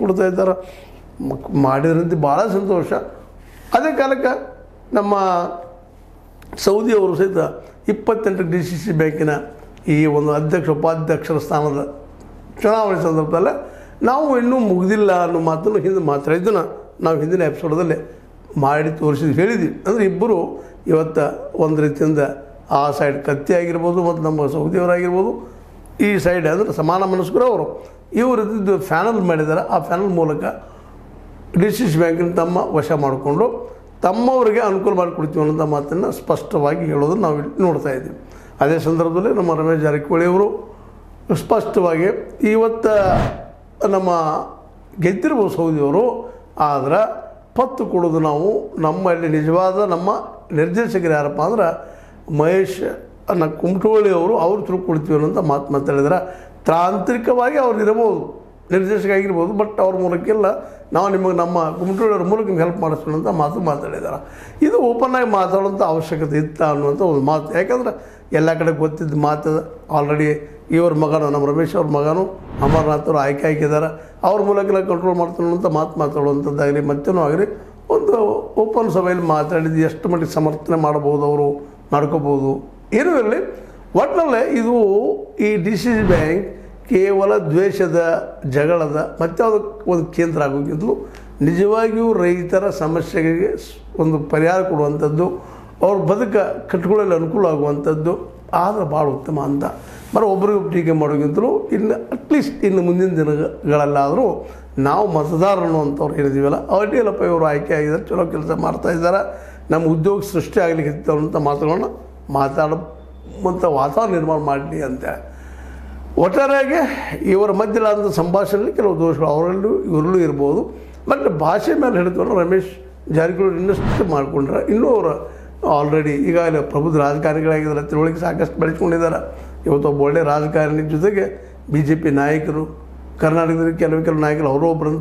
ಕೊಡ್ತಾ ಇದ್ದಾರೆ. ಮಾಡಿದ್ರಂತೆ ಭಾಳ ಸಂತೋಷ. ಅದೇ ಕಾಲಕ್ಕೆ ನಮ್ಮ ಸೌದಿಯವರು ಸಹಿತ 28 DCC ಬ್ಯಾಂಕಿನ ಈ ಒಂದು ಅಧ್ಯಕ್ಷ ಉಪಾಧ್ಯಕ್ಷರ ಸ್ಥಾನದ ಚುನಾವಣೆ ಸಂದರ್ಭದಲ್ಲೇ ನಾವು ಇನ್ನೂ ಮುಗಿದಿಲ್ಲ ಅನ್ನೋ ಮಾತನ್ನು ಹಿಂದೆ ಮಾತಾಡಿದ್ದನ್ನು ನಾವು ಹಿಂದಿನ ಎಪಿಸೋಡಲ್ಲಿ ಮಾಡಿ ತೋರಿಸಿದ್ವಿ, ಹೇಳಿದ್ವಿ. ಅಂದರೆ ಇಬ್ಬರು ಇವತ್ತು ಒಂದು ರೀತಿಯಿಂದ ಆ ಸೈಡ್ ಕತ್ತಿ ಆಗಿರ್ಬೋದು ಮತ್ತು ನಮ್ಮ ಸೌದಿಯವರಾಗಿರ್ಬೋದು, ಈ ಸೈಡ್ ಅಂದರೆ ಸಮಾನ ಮನಸ್ಕರು ಅವರು ಇವರು ಫ್ಯಾನಲ್ ಮಾಡಿದ್ದಾರೆ. ಆ ಫ್ಯಾನಲ್ ಮೂಲಕ DCC ಬ್ಯಾಂಕಿನ ತಮ್ಮ ವಶ ಮಾಡಿಕೊಂಡು ತಮ್ಮವರಿಗೆ ಅನುಕೂಲ ಮಾಡಿಕೊಡ್ತೀವಿ ಅನ್ನೋಂಥ ಮಾತನ್ನು ಸ್ಪಷ್ಟವಾಗಿ ಹೇಳೋದನ್ನು ನಾವು ನೋಡ್ತಾ ಇದ್ದೀವಿ. ಅದೇ ಸಂದರ್ಭದಲ್ಲಿ ನಮ್ಮ ರಮೇಶ್ ಜಾರಕಿಹೊಳಿ ಅವರು ಸ್ಪಷ್ಟವಾಗಿ ಇವತ್ತು ನಮ್ಮ ಗೆದ್ದಿರ್ಬೋದು ಸೌದಿಯವರು, ಆದರೆ ಪತ್ತು ಕೊಡೋದು ನಾವು ನಮ್ಮಲ್ಲಿ ನಿಜವಾದ ನಮ್ಮ ನಿರ್ದೇಶಕರು ಯಾರಪ್ಪ ಅಂದ್ರೆ ಮಹೇಶ್ ಕುಮಟಳ್ಳಿ ಅವರು ಅವ್ರ ಥ್ರೂ ಕೊಡ್ತೀವಿ ಅನ್ನೋಂಥ ಮಾತು ಮಾತಾಡಿದ್ರೆ, ತಾಂತ್ರಿಕವಾಗಿ ಅವ್ರು ಇರಬಹುದು, ನಿರ್ದೇಶಕ ಆಗಿರ್ಬೋದು, ಬಟ್ ಅವ್ರ ಮೂಲಕ್ಕೆಲ್ಲ ನಾವು ನಿಮಗೆ ನಮ್ಮ ಕುಮಟಳ್ಳಿಯವ್ರ ಮೂಲಕ ನಿಮ್ಗೆ ಹೆಲ್ಪ್ ಮಾಡಿಸೋಣ ಅಂತ ಮಾತು ಮಾತಾಡಿದ್ದಾರೆ. ಇದು ಓಪನ್ನಾಗಿ ಮಾತಾಡೋಂಥ ಅವಶ್ಯಕತೆ ಇತ್ತ ಅನ್ನುವಂಥ ಒಂದು ಮಾತು. ಯಾಕಂದ್ರೆ ಎಲ್ಲ ಕಡೆ ಗೊತ್ತಿದ್ದ ಮಾತು. ಆಲ್ರೆಡಿ ಇವ್ರ ಮಗನು ನಮ್ಮ ರಮೇಶ್ ಅವ್ರ ಮಗನು ಅಮರನಾಥ್ ಅವರು ಆಯ್ಕೆ ಹಾಕಿದ್ದಾರೆ, ಅವ್ರ ಮೂಲಕ ಕಂಟ್ರೋಲ್ ಮಾಡ್ತಾನೆ ಅಂತ ಮಾತಾಡುವಂಥದ್ದಾಗಲಿ ಮತ್ತೇನೂ ಆಗಲಿ ಒಂದು ಓಪನ್ ಸಭೆಯಲ್ಲಿ ಮಾತಾಡಿದ್ದು ಎಷ್ಟು ಮಟ್ಟಿಗೆ ಸಮರ್ಥನೆ ಮಾಡ್ಬೋದು, ಅವರು ಮಾಡ್ಕೋಬೋದು, ಏನೂ ಇರಲಿ. ಒಟ್ಟಿನಲ್ಲೇ ಇದು ಈ DCC ಬ್ಯಾಂಕ್ ಕೇವಲ ದ್ವೇಷದ, ಜಗಳದ ಮತ್ತು ಅದಕ್ಕೆ ಒಂದು ಕೇಂದ್ರ ಆಗೋಕ್ಕಿಂತಲೂ ನಿಜವಾಗಿಯೂ ರೈತರ ಸಮಸ್ಯೆಗಳಿಗೆ ಒಂದು ಪರಿಹಾರ ಕೊಡುವಂಥದ್ದು, ಅವ್ರ ಕಟ್ಕೊಳ್ಳಲು ಅನುಕೂಲ ಆಗುವಂಥದ್ದು ಆದರೆ ಭಾಳ ಉತ್ತಮ ಅಂತ. ಒಬ್ಬರಿಗೆ ಟೀಕೆ ಮಾಡೋಕ್ಕಿಂತಲೂ ಇನ್ನು ಅಟ್ಲೀಸ್ಟ್ ಇನ್ನು ಮುಂದಿನ ದಿನಗಳಲ್ಲಾದರೂ ನಾವು ಮತದಾರರು ಅಂತವ್ರು ಹೇಳಿದ್ದೀವಲ್ಲ, ಅಡ್ಡಿಯಲ್ಲಪ್ಪ ಇವರು ಆಯ್ಕೆ ಆಗಿದ್ದಾರೆ, ಚಲೋ ಕೆಲಸ ಮಾಡ್ತಾಯಿದ್ದಾರೆ, ನಮ್ಮ ಉದ್ಯೋಗ ಸೃಷ್ಟಿ ಆಗಲಿಕ್ಕೆ ಅಂತ ಮಾತುಗಳನ್ನ ಮಾತಾಡುವಂಥ ವಾತಾವರಣ ನಿರ್ಮಾಣ ಮಾಡಲಿ ಅಂತೇಳಿ. ಒಟ್ಟಾರೆಯಾಗಿ ಇವರ ಮಧ್ಯದ ಸಂಭಾಷಣೆಯಲ್ಲಿ ಕೆಲವು ದೋಷಗಳು ಅವರಲ್ಲೂ ಇವರಲ್ಲೂ ಇರ್ಬೋದು. ಬಟ್ ಭಾಷೆ ಮೇಲೆ ಹಿಡಿದುಕೊಂಡು ರಮೇಶ್ ಜಾರಕಿಹೊಳಿ ಇನ್ನಷ್ಟು ಮಾಡಿಕೊಂಡ್ರೆ ಇನ್ನೂ ಅವರು ಆಲ್ರೆಡಿ ಈಗಾಗಲೇ ಪ್ರಬುದ್ಧ ರಾಜಕಾರಣಿಗಳಾಗಿದ್ದಾರೆ, ತಿಳುವಳಿಕೆ ಸಾಕಷ್ಟು ಬೆಳೆಸ್ಕೊಂಡಿದ್ದಾರೆ. ಇವತ್ತು ಒಬ್ಬ ಒಳ್ಳೆಯ ರಾಜಕಾರಣಿ ಜೊತೆಗೆ BJP ನಾಯಕರು, ಕರ್ನಾಟಕದಲ್ಲಿ ಕೆಲವು ನಾಯಕರು ಅವರು ಒಬ್ಬರಂತ